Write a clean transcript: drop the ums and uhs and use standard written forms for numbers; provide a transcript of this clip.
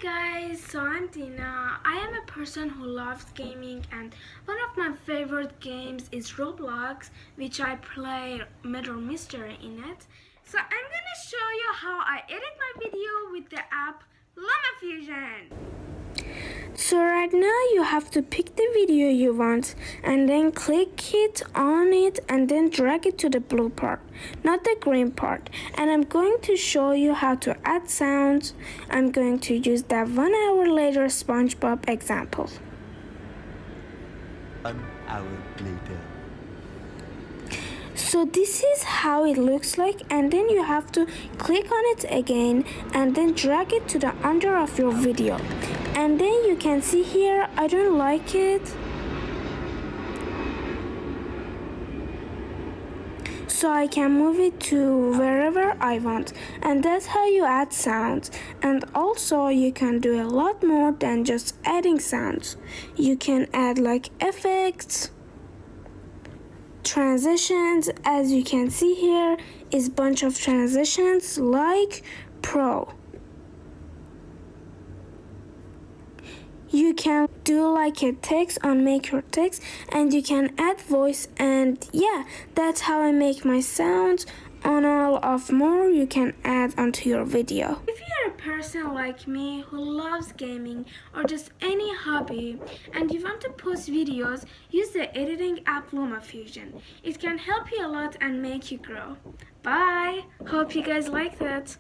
guys, so I'm Dina. I am a person who loves gaming, and one of my favorite games is Roblox, which I play murder mystery in it. So I'm gonna show you how I edit my video with the app LumaFusion. So right now you have to pick the video you want and then click it on it and then drag it to the blue part, not the green part. And I'm going to show you how to add sounds. I'm going to use that 1 hour later SpongeBob example. 1 hour later. So this is how it looks like, and then you have to click on it again and then drag it to the under of your video. And then you can see here, I don't like it. So I can move it to wherever I want. And that's how you add sounds. And also you can do a lot more than just adding sounds. You can add like effects, transitions. As you can see here is bunch of transitions like Pro. You can do like a text on make your text, and you can add voice, and yeah, that's how I make my sounds. On all of more you can add onto your video. If you're a person like me who loves gaming or just any hobby and you want to post videos, use the editing app LumaFusion. It can help you a lot and make you grow. Bye! Hope you guys like that.